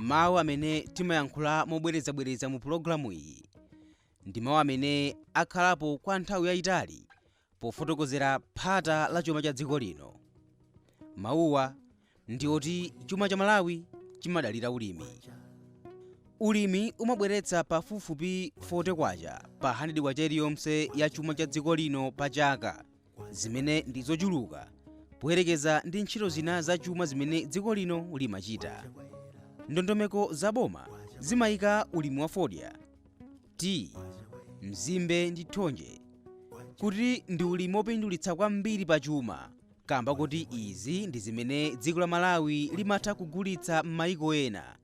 Mawu amene timayankhula mobwerezabwereza mu pulogalamu iyi ndi mawu amene akhalapo kwa nthawi yayitali pofotokozera phata la chuma cha dziko lino. Mawuwa ndi oti chuma cha Malawi chimadalira ulimi. Ulimi umabweretsa pafupifupi 40 kwacha pa 100 kwacha iliyonse ya chuma cha dziko lino pa chaka, zimene ndi zochuluka poyerekeza ndi ntchito zina za chuma zimene dziko lino limachita. Ndondomeko za boma zimayika ulimi wa fodya, tea, mzimbe ndi thonje kuti ndi ulimi wopindulitsa kwambiri pa chuma, kamba kuti izi ndi zimene dziko la Malawi limatha kugulitsa m'mayiko ena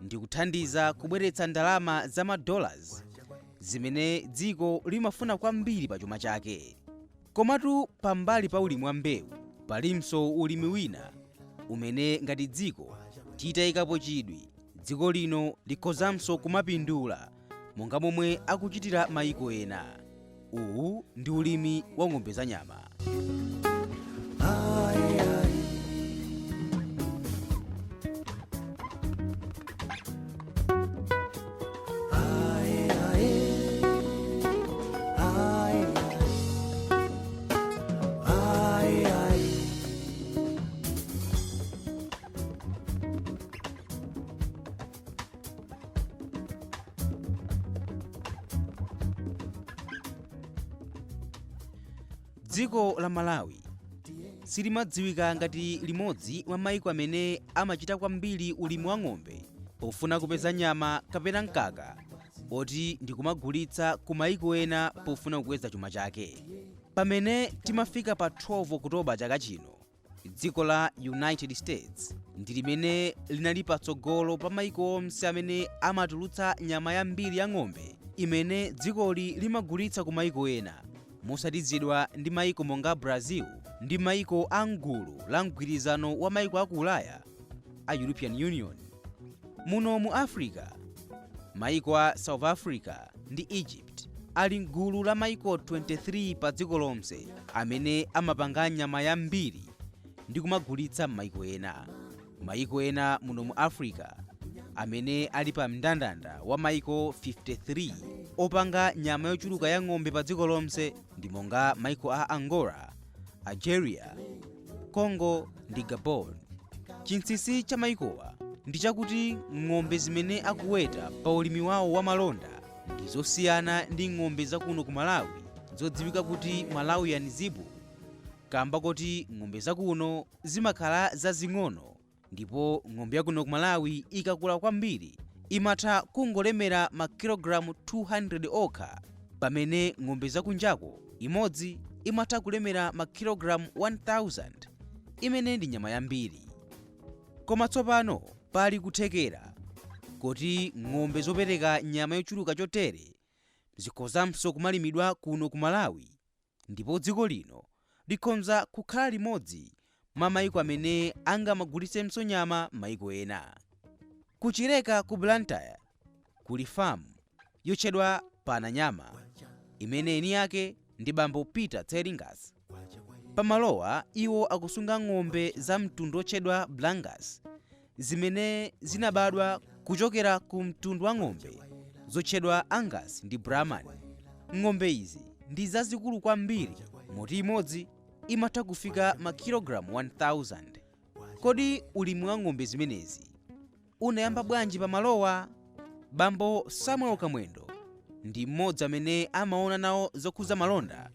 ndi kuthandiza kubweretsa ndalama za madollars zimene dziko limafuna kwambiri pa chuma chake. Komatu pambali pa ulimi wa mbewu palinso ulimi wina umene ngati dziko titayikapo chidwi, dziko lino likhozanso kumapindula monga momwe akuchitira mayiko ena. Uwu ndi ulimi wa ng'ombe za nyama. Dziko la Malawi silimadziwika ngati limodzi mwa mayiko amene amachita kwambiri ulimi wa ng'ombe pofuna kupeza nyama kapena mkaka oti ndikumagulitsa ku mayiko ena pofuna kukweza chuma chake. Pamene timafika pa 12 Oktoba chaka chino, dziko la United States ndi limene linali patsogolo pa mayiko onse amene amatulutsa nyama yambiri ya ng'ombe imene dzikoli limagulitsa ku mayiko ena, mosatizidwa ndi mayiko monga Brazil ndi mayiko a mgulu la mgwirizano wa mayiko aku Ulaya a European Union. Muno mu Africa, mayiko a South Africa ndi Egypt ali mgulu la mayiko 23 pa dziko lonse amene amapanga nyama yambiri ndi kumagulitsa m'mayiko ena. Mayiko ena muno mu Africa amene ali pa mndandanda wa mayiko 53 opanga nyama yochuluka ya ng'ombe pa dziko lonse ndi monga mayiko a Angola, Algeria, Congo ndi Gabon. Chinsinsi cha mayikowa ndi chakuti ng'ombe zimene akuweta pa ulimi wawo wa malonda ndi zosiyana ndi ng'ombe zakuno ku Malawi zodziwika kuti Malawian Zebu, kamba kuti ng'ombe zakuno zimakhala zazing'ono ndipo ng'ombe yakuno ku Malawi ikakula kwambiri imatha kungolemera makilogalamu 200 okha, pamene ng'ombe zakunjako imodzi imatha kulemera makilogalamu 1000, imene ndi nyama yambiri. Koma tsopano pali kuthekera kuti ng'ombe zopereka nyama yochuluka chotere zikhozanso kumalimidwa kuno ku Malawi, ndipo dziko lino likhonza kukhala limodzi mwa mayiko amene angamagulitsenso nyama mayiko ena. Kuchileka ku Blantyre kuli famu yotchedwa Pananyama imene eni yake ndi bambo Peter Tseringas. Pamalowa iwo akusunga ng'ombe za mtundu otchedwa Blangas zimene zinabadwa kuchokera ku mtundu wa ng'ombe zotchedwa Angus ndi Brahman. Ng'ombe izi ndi zazikulu kwambiri moti imodzi imatha kufika makilogalamu 1000. Kodi ulimi wa ng'ombe zimenezi unayamba bwanji pamalowa? Bambo Samuel Kamwendo ndi mmodzi amene amaona nawo zokhuza malonda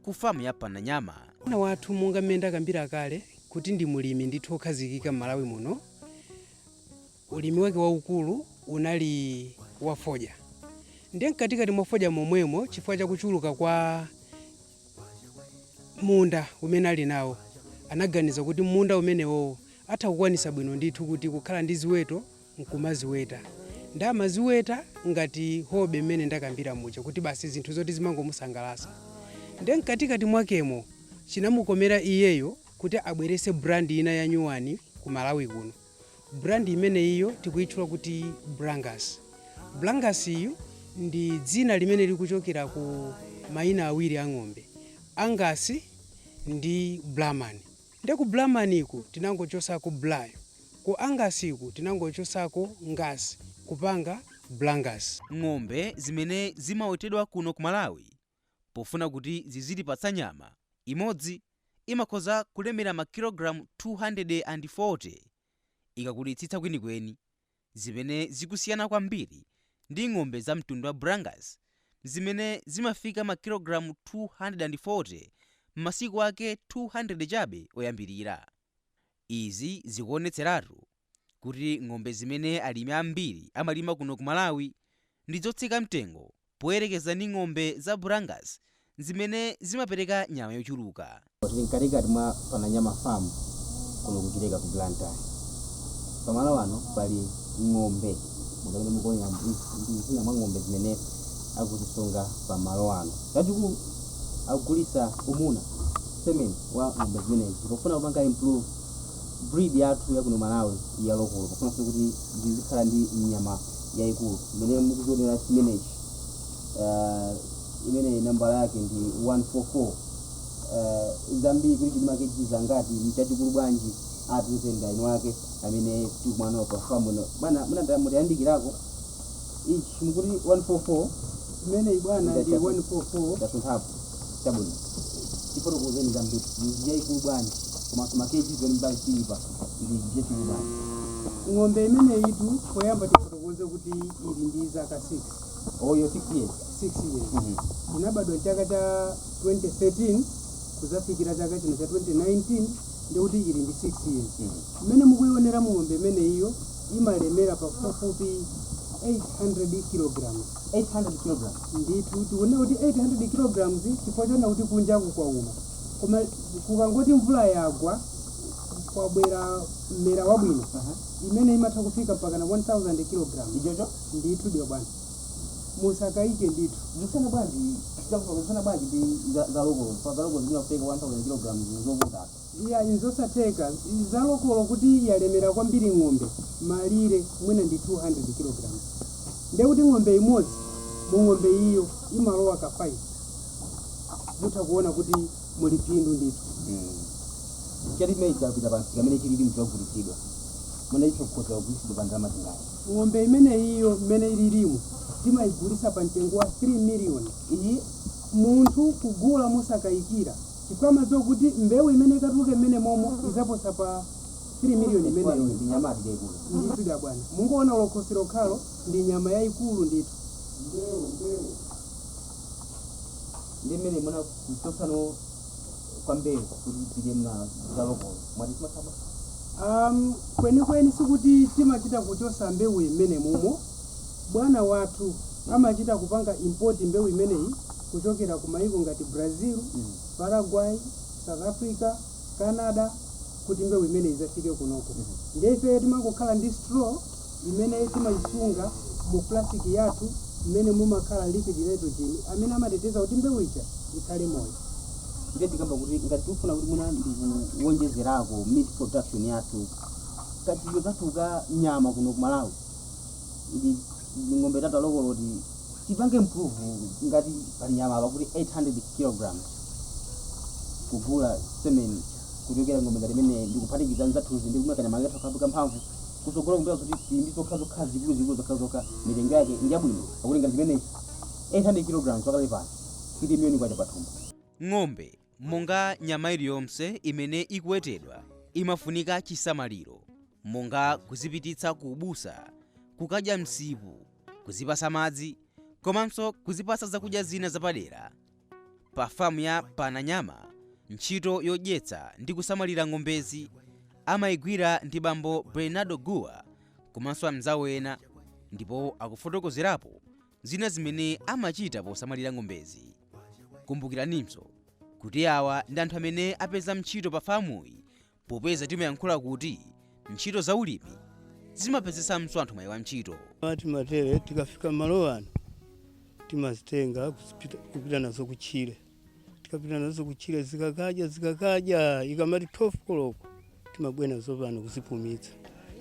ku famu ya Pananyama. Mwana wathu monga mmene ndakambira kale kuti ndi mulimi ndithu okhazikika m'Malawi muno. Ulimi wake waukulu unali wa fodya. Ndiye mkatikati mwa fodya momwemo chifukwa cha kuchuluka kwa munda umene ali nawo, anaganiza kuti munda umenewo atha kukwanisa bwino ndithu kuti kukhala ndi ziweto nkumaziweta. Ndamaziweta ngati hobe mmene ndakambira muja kuti basi zinthu zoti zimangomusangalatsa. Ndiye mkatikati mwakemo chinamukomera iyeyo kuti abwerese brand ina ya nyuwani ku Malawi kuno. Brand imene iyo tikuyitchula kuti Brangas. Brangas iyo ndi dzina limene likuchokera ku mayina awiri a ng'ombe, Angus ndi Brahman. Ndiye ku Brahman iku tinangochosa ku Blayo ku angasiku tinangochosako ngasi kupanga blangas. ng'ombe zimene zimawetedwa kuno ku Malawi pofuna kuti zizitipatsa nyama imodzi imakhoza kulemera makilogalamu 240 ikakulitsitsa kwenikweni, zimene zikusiyana kwambiri ndi ng'ombe za mtundu wa brangas zimene zimafika makilogalamu 240 m'masiku ake 200 chabe oyambirira. Izi zikuonetseratu kuti ng'ombe zimene alimi ambiri amalima kuno ku Malawi ndi zotsika mtengo poyerekeza ndi ng'ombe za brangas zimene zimapereka nyama yochuluka. Tili mkatikati mwa Pananyama Farm kuno kuchileka ku Blantyre. Pamalo ano pali ng'ombe mukapita mukonya ndi zina mwa ng'ombe zimene akuzisunga pamalo ano. Chachikulu akugulitsa umuna semen wa ng'ombe zimenezi pofuna kupanga improve breed yathu ya kuno Malawi ya lokolo pofuna kuti zizikhala ndi nyama yayikulu imene mukuzionera chimenechi. Imene nambala yake ndi 144. Zambiri kuti chilima kechiza ngati mchachikulu bwanji atuzenda ino yake amene tikumana pa famu bana muna mutayandikirako ichi mukuti 144 imene bwana ndi 144 tasonthapo tabuni chiforo kuzeni zambiri yayikulu bwanji koma makeji zoni mbali chilipa ndi chachikulu bwanji. ng'ombe imene itu poyamba tifotokoze kuti ili ndi zaka 6. Oyo 6 years. 6 years. Inabadwa chaka cha 2013 kuzafikira chaka chino cha 2019 ndikuti ili ndi 6 years. Imene mukuyionera ng'ombe imene iyo imalemera pafupi 800 kilograms. 800 kilograms. Nditu tione kuti 800 kilograms chifukwa chona kuti kunja kukwauma. Koma kukangoti mvula yagwa kwabwera mmera wabwino imene imatha kufika mpaka na 1000 kilograms. Ijojo nditu ndio bwana musakaike nditu zisana bwanji ndi za lokolo za lokolo zinafika 1000 kilograms zovuta. iya inzosatheka za lokolo kuti yalemera kwambiri ng'ombe malire mwina ndi 200 kilograms. Ndekuti ng'ombe imodzi mu ng'ombe iyo imalowa ka 5 mutha kuona kuti muli phindu nditu. Chali meja kupita pansi kamene chilili mchogulitsidwa mwana icho kukoza kugulitsidwa pa ndalama zingati. Ng'ombe imene iyo mmene ililimu timayigulitsa pa mtengo wa 3 million. Iyi munthu kugula musakayikira chifukwa madziwa kuti mbewu imene ikatuluke mmene momo izaposa pa 3 million imene ndi nyama yayikulu nditu ya bwana mungoona lokhosero khalo ndi nyama yayikulu nditu. ndi mmene mwana kuchosano kwa mbewu kuti pide mna za lokolo mwati simasama. Kwenikweni sikuti timachita kuchosa mbewu imene mumo bwana wathu amachita kupanga import mbewu imeneyi kuchokera ku mayiko ngati Brazil, Paraguay, South Africa, Canada kuti mbewu imene izafike kunoko. Ndiye ife timangokhala ndi straw imene timayisunga mu plastic yathu imene mumakhala liquid nitrogen amene amateteza kuti mbewu ija ikhale moyo. Ndeti kamba kuti ngati tifuna kuti muna ndikuwonjezerako meat production yathu kati yotatuka nyama kuno ku Malawi ili ng'ombe tata lokolo ti tipange improve ngati pali nyama apa kuti 800 kilograms kugula semen kuchokera ng'ombe ngati imene ndikuphatikiza nzathuzi ndi kumwe kanyama kathu kabuka mphamvu kusogola kumbira kuti ndizokhazo zikulu zokhazoka mitengo yake ndi yabwino akuti ngati imene 800 kilograms wakale pano kuti miliyoni kwacha pathumba. ng'ombe monga nyama iliyonse imene ikuwetedwa imafunika chisamaliro monga kuzipititsa ku ubusa, kukadya msipu, kuzipasa madzi komanso kuzipasa zakudya zina zapadera. Pa famu ya Pananyama ntchito yodyetsa ndi kusamalira ng'ombezi amayigwira ndi bambo Bernardo Gua komanso amzawo ena ndipo akufotokozerapo zina zimene amachita posamalira ng'ombezi. Kumbukiraninso kuti awa ndi anthu amene apeza ntchito pa famuyi popeza timayankhula kuti ntchito za ulimi zimapezetsanso anthu mwayi wa ntchito. Matere tikafika malo ano timazitenga kupita nazo kutchire. Tikapita nazo kutchire zikakadya ikamati 12 koloko timabwera nazo pano kuzipumitsa.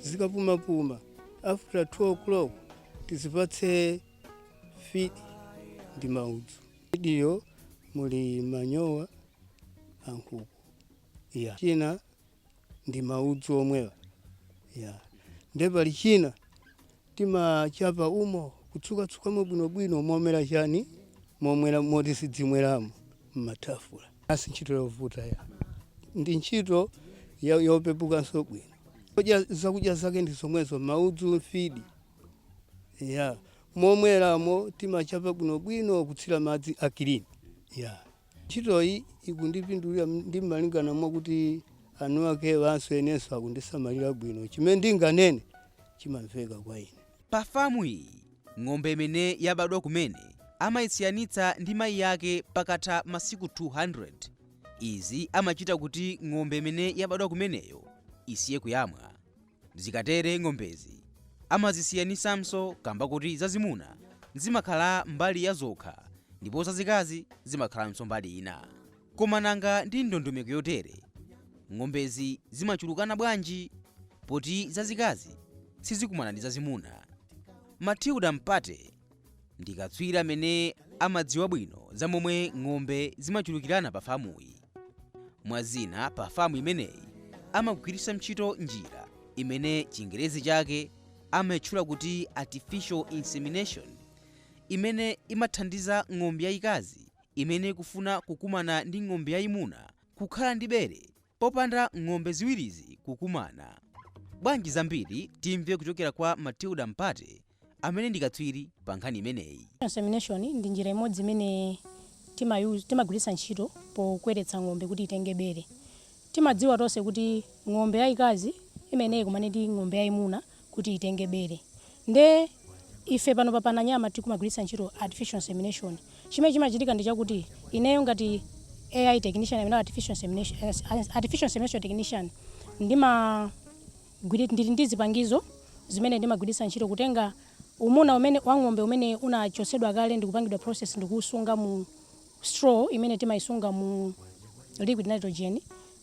Zikapuma after 2 o'clock tizipatse feed ndi maudzu. Iyo muli manyowa ankhuku. China ndi maudzu omwewa ya nde pali china timachapa umo kutsukamo bwinobwino momera chani momwera moti sidzimweramo m'mathafula. Asi ntchito yovuta ya ndi ntchito yopepukanso bwino. Zakudya zake ndi zomwezo maudzu fidi ya momweramo timachapa bwinobwino kutsira madzi akilini ya ntchitoyi ikundipindulira ndi malingana mwakuti anu ake wanso enenso akundisamalira bwino chimene ndinganene chimamveka kwa ine. Pa famu iyi ng'ombe imene yabadwa kumene amayisiyanitsa ndi mayi yake pakatha masiku 200. Izi amachita kuti ng'ombe imene yabadwa kumeneyo isiye kuyamwa. Zikatere ng'ombezi amazisiyanisanso kamba kuti zazimuna zimakhala mbali ya zokha ndipo zazikazi zimakhalanso mbali ina. Koma nanga ndi ndondomeko yotere ng'ombezi zimachulukana bwanji poti zazikazi sizikumana ndi zazimuna? Matilda Mpate ndi katswiri amene amadziwa bwino za momwe ng'ombe zimachulukirana pa famuyi. Mwazina pa famu imeneyi amagwiritsa ntchito njira imene Chingerezi chake amayitchula kuti artificial insemination, imene imathandiza ng'ombe yayikazi imene kufuna kukumana ndi ng'ombe yayimuna kukhala ndi bere popanda ng'ombe ziwirizi kukumana. Bwanji zambiri timve kuchokera kwa Matilda Mpate amene ndi katswiri pa nkhani imeneyi. Insemination ndi njira imodzi imene timagwiritsa ntchito pokweretsa ng'ombe kuti itenge bere. Timadziwa tonse kuti ng'ombe yayikazi imeneyi kumane ndi ng'ombe yayimuna kuti itenge bere. Nde ife pano pa Pananyama tikumagwiritsa ntchito artificial insemination. Chimene chimachitika ndi chakuti ineyo ngati AI technician amene artificial insemination technician ndili ndi zipangizo zimene ndimagwiritsa ntchito kutenga umuna umene wa ng'ombe umene unachosedwa kale ndikupangidwa process ndikusunga mu straw imene timayisunga mu liquid nitrogen.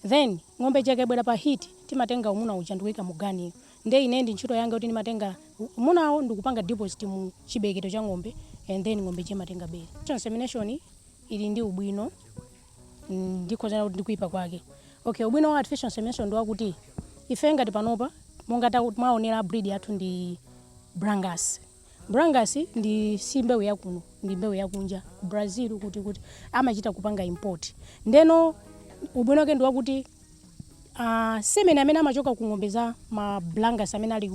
Then ng'ombe ikabwera pa heat timatenga umuna uja ndikuyika mu ganiyo. Nde ine ndi ntchito yanga kuti ndimatenga umunawo ndikupanga deposit mu chibeketo cha ng'ombe and then ng'ombe imatenga bere. Insemination ili ndi ubwino ndikhozana kuti ndikuipa kwake. Okay, ubwino wa artificial insemination ndi wakuti ife ngati panopa monga mwaonera breed yathu ndi Brangus. Brangus ndi si mbewu yakuno, ndi mbewu yakunja ku Brazil kuti amachita kupanga import. Ndeno ubwino wake ndi wakuti semen amene amachoka ku ng'ombe za ma Brangus amene ali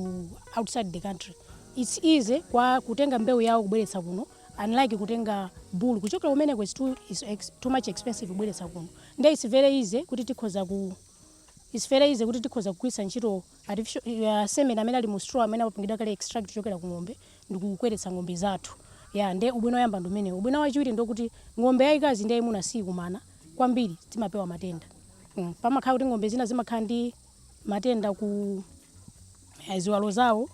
outside the country, it's easy kwa kutenga mbewu yawo kubweretsa kuno, unlike kutenga bull kuchokera kumene too much expensive kubweretsa kuno. Nde it's very easy kuti tikhoza kugwiritsa ntchito artificial semen amene ali mu straw amene amapangidwa kale extract kuchokera ku ng'ombe ndikukweretsa ng'ombe zathu. Ya nde ubwino yamba ndi umene. Ubwino wachiwiri ndokuti ng'ombe yayikazi ndi yayimuna sikumana kwambiri timapewa matenda. Pamakhala kuti ng'ombe zina zimakhala ndi matenda ku ziwalo zawo,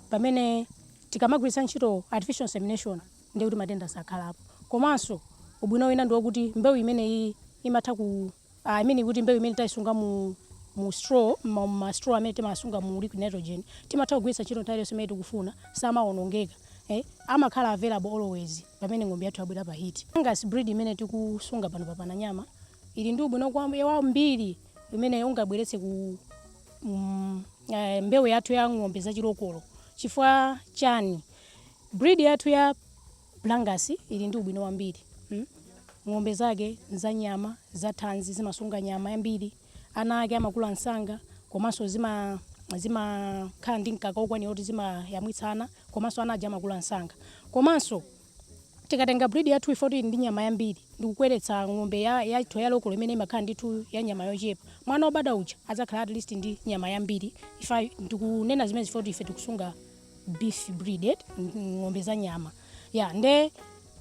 pamene tikamagwiritsa ntchito artificial insemination ndi kuti matenda sakhalapo. Komanso ubwino wina ndi wokuti mbewu imeneyi imatha kuti mbewu imene tayisunga mu straw, ma straw amene timasunga mu liquid nitrogen timatha kugwiritsa ntchito nthawi yonse imene tikufuna, samaonongeka. Amakhala available always pamene ng'ombe yathu yabwera pa heat. Brangus breed imene tikusunga pano pa Pananyama ili ndi ubwino kwambiri imene ungabweretse ku mbewu yathu ya ng'ombe zachilokolo. Chifukwa chani? Breed yathu ya Brangus ili ndi ubwino wambiri. Ng'ombe zake za nyama, za thanzi, zimasunga nyama yambiri. Ana ake amakula msanga, komanso zimakhala ndi mkaka okwanira kuti zimayamwitsana, komanso ana aja amakula msanga. Komanso tikatenga breed yathu ifoti ndi nyama yambiri ndikukweretsa ng'ombe yathu ya lokolo imene imakhala ndithu ya nyama yochepa, mwana obada uja adzakhala at least ndi nyama yambiri. Ifa ndikunena zimene zifoti ife tikusunga beef breed, ng'ombe za nyama. Ya nde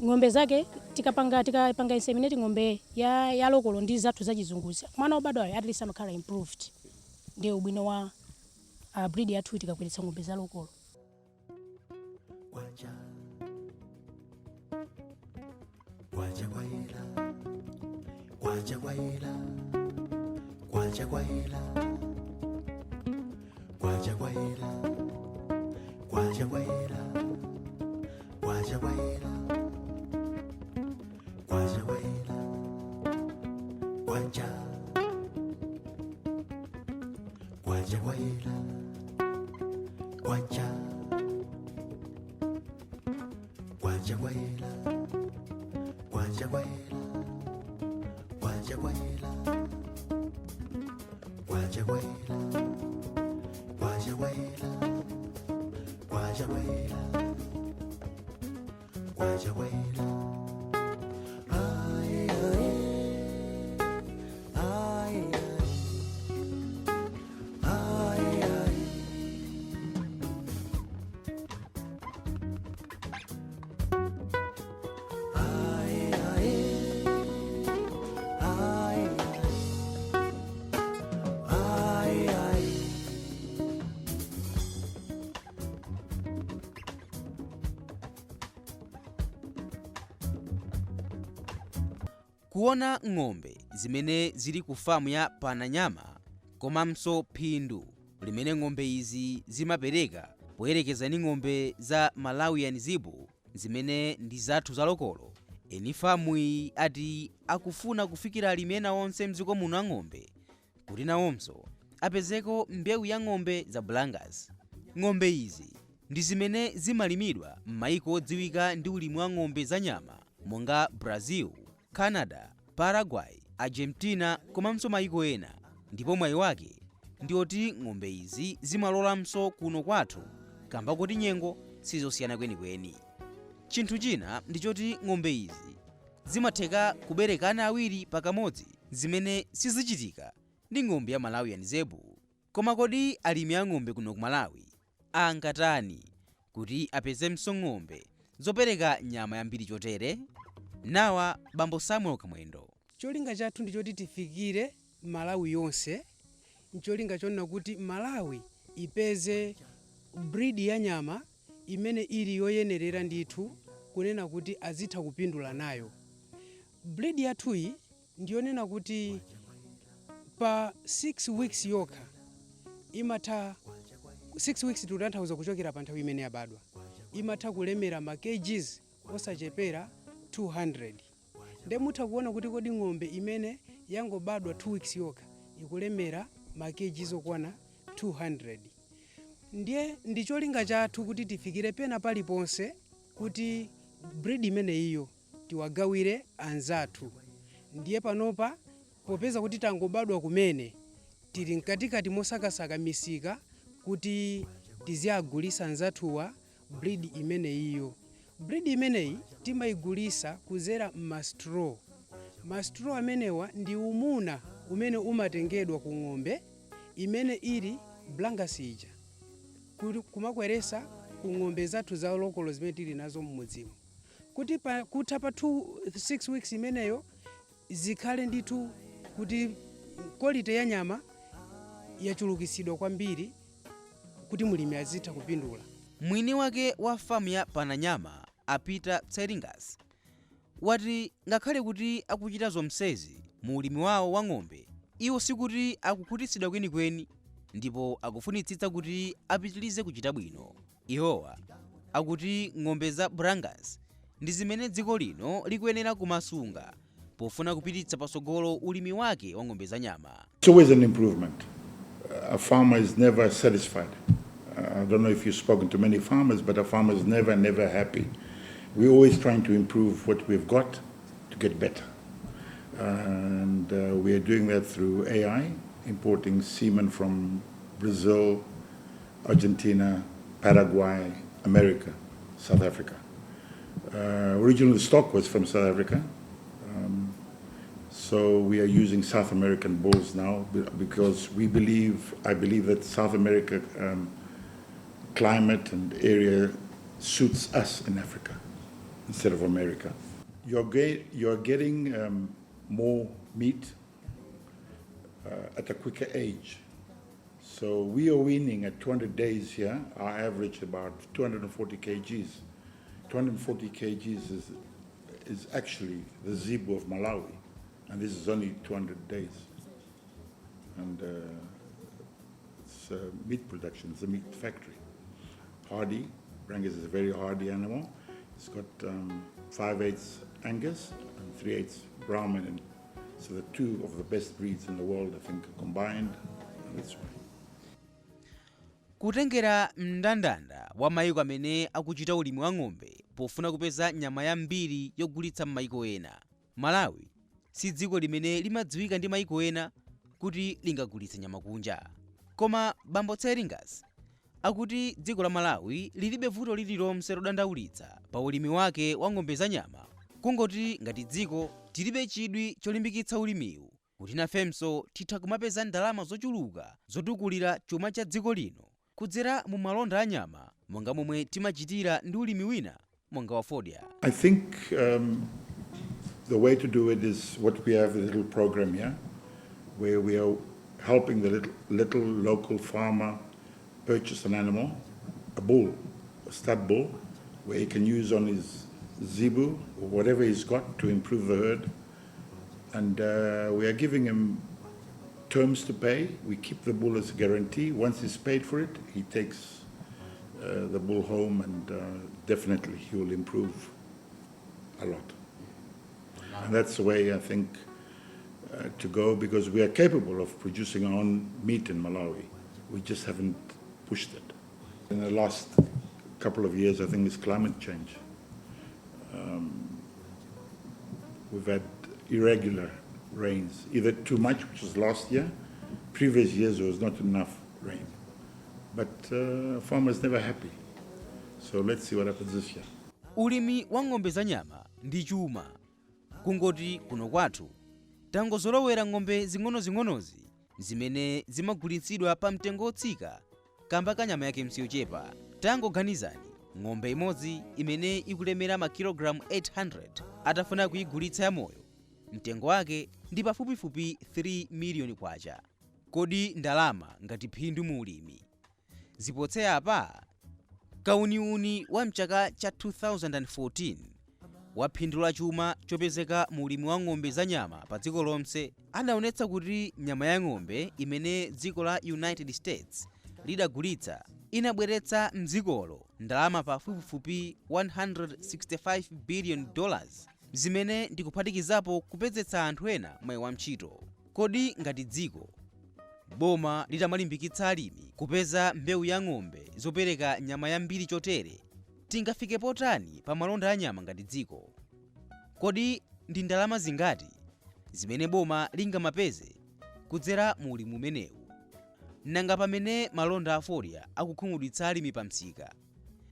ng'ombe zake tikapanga inseminate ng'ombe ya lokolo ndi zathu zachizunguzi, mwana obadwayo at least amakhala improved. Ndi ubwino wa breed yathu tikakweretsa ng'ombe za lokolo. Guacha, guacha guayela, guacha guayela, guacha guayela, guacha guayela, guacha guayela, guacha guayela, guacha guayela. Ay, ay, ay, ay, ay. Kuona ng'ombe zimene zili ku famu ya Pananyama komanso phindu limene ng'ombe izi zimapereka poyerekeza ndi ng'ombe za Malawian Zebu zimene ndi zathu zalokolo, eni famu iyi ati akufuna kufikira alimi ena onse mdziko muno a ng'ombe kuti nawonso apezeko mbewu ya ng'ombe za Brangus. Ng'ombe izi ndi zimene zimalimidwa m'mayiko odziwika ndi ulimi wa ng'ombe za nyama monga Brazil, Canada, Paraguay, Argentina komanso mayiko ena, ndipo mwayi wake ndi oti ng'ombe izi zimalolamso kuno kwathu kamba kuti nyengo sizosiyana kwenikweni. Chinthu china ndi choti ng'ombe izi zimatheka kubereka ana awiri pakamodzi, zimene sizichitika ndi ng'ombe ya Malawian Zebu. Koma kodi alimi a ng'ombe kuno ku Malawi angatani kuti apezemso ng'ombe zopereka nyama yambiri chotere? Nawa Bambo Samuel Kamwendo. Cholinga chathu ndi choti tifikire Malawi yonse, ncholinga chonena kuti Malawi ipeze breed ya nyama imene ili yoyenerera ndithu kunena kuti azitha kupindula nayo. Breed yathuyi ndiyonena kuti pa 6 weeks yokha imatha 6 weeks tutanthauza kuchokera pa nthawi imene yabadwa, imatha kulemera ma kgs osachepera 200. Nde mutha kuona kuti kodi ng'ombe imene yangobadwa 2 weeks yokha ikulemera ma kgs okwana 200. Ndiye ndi cholinga chathu kuti tifikire pena paliponse kuti breed imene iyo tiwagawire anzathu. Ndiye panopa popeza kuti tangobadwa kumene tili mkatikati mosakasaka misika kuti tiziyagulisa anzathuwa breed imene iyo. Breed imeneyi timayigulisa kuzera m'mastraw. Mastraw amenewa ndi umuna umene umatengedwa ku ng'ombe imene ili Brangus ija kumakweresa ku ng'ombe zathu za lokolo zimene tili nazo mmudzimu, kuti kutha pa 6 weeks imeneyo zikhale ndithu kuti quality ya nyama yachulukisidwa kwambiri kuti mulimi azitha kupindula. Mwini wake wa famu ya Pananyama Peter Tseringas wati ngakhale kuti akuchita zomsezi mu ulimi wawo wa ng'ombe, iwo sikuti akukhutitsidwa kwenikweni, ndipo akufunitsitsa kuti apitilize kuchita bwino. Iwowa akuti ng'ombe za Brangus ndi zimene dziko lino likuyenera kumasunga pofuna kupititsa pasogolo ulimi wake wa ng'ombe za nyama. It's always an improvement. A farmer is never satisfied. I don't know if you've spoken to many farmers, but a farmer is never happy. We're always trying to improve what we've got to get better. And we are doing that through AI, importing semen from Brazil, Argentina, Paraguay, America, South Africa. Originally the stock was from South Africa. So we are using South American bulls now because I believe that South America climate and area suits us in Africa instead of America. You're getting more meat at a quicker age. So we are winning at 200 days here, our average about 240 kgs. 240 kgs is actually the Zebu of Malawi, and this is only 200 days. And it's meat production, it's a meat factory. Hardy, Brangus is a very hardy animal. It's got 5/8 Angus and 3/8 Brahman, and so the two of the best breeds in the world, I think, combined. And that's why. Kutengera mndandanda wa mayiko amene akuchita ulimi wa ng'ombe pofuna kupeza nyama yambiri yogulitsa m'mayiko ena, Malawi si dziko limene limadziwika ndi mayiko ena kuti lingagulitse nyama kunja. Koma Bambo Tseringas akuti dziko la Malawi lilibe vuto lililonse lodandaulitsa pa ulimi wake wa ng'ombe za nyama, kungoti ngati dziko tilibe chidwi cholimbikitsa ulimiwu kuti nafenso titha kumapeza ndalama zochuluka zotukulira chuma cha dziko lino kudzera mu malonda a nyama monga momwe timachitira ndi ulimi wina monga wa fodya. I think the way to do it is what we have, a little program here, where we are helping the little local farmer purchase an animal, a bull, a stud bull, where he can use on his zebu or whatever he's got to improve the herd. And we are giving him terms to pay. We keep the bull as a guarantee. Once he's paid for it, he takes the bull home, and definitely he will improve a lot. And that's the way I think to go, because we are capable of producing our own meat in Malawi. We just haven't pushed it. In the last couple of years, I think it's climate change. We've had irregular rains, either too much, which was last year. Previous years there was not enough rain. But farmers never happy. So let's see what happens this year. Ulimi wa ng'ombe za nyama ndi chuma. Kungoti kuno kwathu tangozolowera ng'ombe zing'ono-zing'onozi zimene zimagulitsidwa pa mtengo otsika kamba ka nyama yake msiyochepa. Tangoganizani ng'ombe imodzi imene ikulemera makilogalamu 800 atafuna kuyigulitsa yamoyo, mtengo wake ndi pafupifupi 3 miliyoni kwacha. Kodi ndalama ngati phindu mu ulimi zipotse apa? Kauniuni wa mchaka cha 2014 wa phindu la chuma chopezeka mu ulimi wa ng'ombe za nyama pa dziko lonse adaonetsa kuti nyama ya ng'ombe imene dziko la United States lidagulitsa inabweretsa mdzikolo ndalama pafupifupi $165 billion, zimene ndikuphatikizapo kupezetsa anthu ena mwayi wa ntchito. Kodi ngati dziko boma litamalimbikitsa alimi kupeza mbewu ya ng'ombe zopereka nyama yambiri chotere, tingafike potani pa malonda a nyama ngati dziko? Kodi ndi ndalama zingati zimene boma lingamapeze kudzera mu ulimi umenewu? Nanga pamene malonda a fodya akukhumudwitsa alimi pa msika,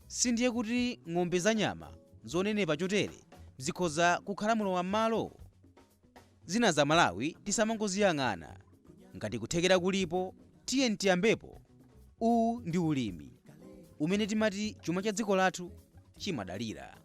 sindiye kuti ng'ombe za nyama zonenepa chotere zikhoza kukhala mulowa m'malo? Zina za Malawi tisamangoziyang'ana. Ngati kuthekera kulipo, tiye tiyambepo. Uwu ndi ulimi umene timati chuma cha dziko lathu chimadalira.